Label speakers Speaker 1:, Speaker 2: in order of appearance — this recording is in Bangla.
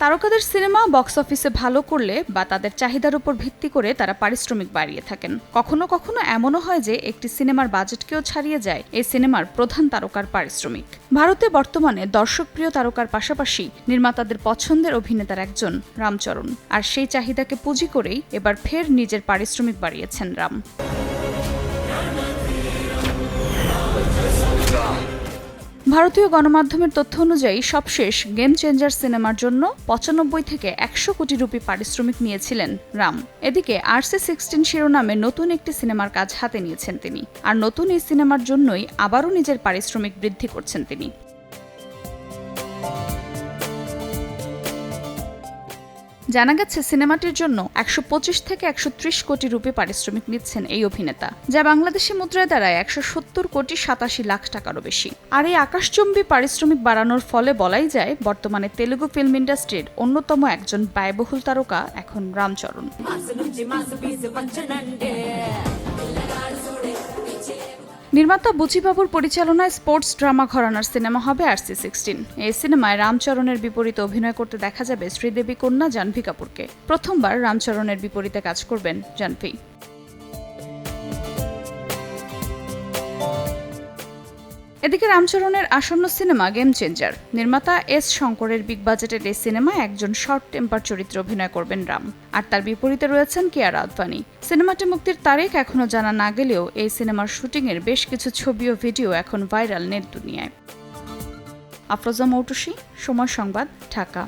Speaker 1: তারকাদের সিনেমা বক্স অফিসে ভালো করলে বা তাদের চাহিদার উপর ভিত্তি করে তারা পারিশ্রমিক বাড়িয়ে থাকেন। কখনো কখনো এমনও হয় যে একটি সিনেমার বাজেটকেও ছাড়িয়ে যায় এই সিনেমার প্রধান তারকার পারিশ্রমিক। ভারতে বর্তমানে দর্শকপ্রিয় তারকার পাশাপাশি নির্মাতাদের পছন্দের অভিনেতার একজন রামচরণ। আর সেই চাহিদাকে পুঁজি করেই এবার ফের নিজের পারিশ্রমিক বাড়িয়েছেন রাম। ভারতীয় গণমাধ্যমের তথ্য অনুযায়ী সবশেষ গেম চেঞ্জার সিনেমার জন্য ৯৫ থেকে ১০০ কোটি রুপি পারিশ্রমিক নিয়েছিলেন রাম। এদিকে RC-16 শিরোনামে নতুন একটি সিনেমার কাজ হাতে নিয়েছেন তিনি। আর নতুন এই সিনেমার জন্যই আবারও নিজের পারিশ্রমিক বৃদ্ধি করছেন তিনি। জানা গেছে সিনেমাটির জন্য ১২৫ থেকে ১৩০ কোটি রুপি পারিশ্রমিক নিচ্ছেন এই অভিনেতা, যা বাংলাদেশি মুদ্রায় দাঁড়ায় ১৭০ কোটি ৮৭ লাখ টাকারও বেশি। আর এই আকাশচুম্বী পারিশ্রমিক বাড়ানোর ফলে বলাই যায় বর্তমানে তেলুগু ফিল্ম ইন্ডাস্ট্রির অন্যতম একজন ব্যয়বহুল তারকা এখন রামচরণ। নির্মাতা বুচিবাবুর পরিচালনায় স্পোর্টস ড্রামা ঘরানার সিনেমা হবে RC-16। এই সিনেমায় রামচরণের বিপরীতে অভিনয় করতে দেখা যাবে শ্রীদেবী কন্যা জাহ্নবী কাপুরকে। প্রথমবার রামচরণের বিপরীতে কাজ করবেন জাহ্নবী। এদিকে রামচরণের আসন্ন সিনেমা গেম চেঞ্জার। নির্মাতা S শঙ্করের বিগ বাজেটের এই সিনেমায় একজন শর্ট টেম্পার চরিত্রে অভিনয় করবেন রাম। আর তার বিপরীতে রয়েছেন কিয়ারা আদভানি। সিনেমাটি মুক্তির তারিখ এখনো জানা না গেলেও এই সিনেমার শুটিংয়ের বেশ কিছু ছবি ও ভিডিও এখন ভাইরাল নেট দুনিয়ায়। আফরোজা মৌটুসী, সময় সংবাদ, ঢাকা।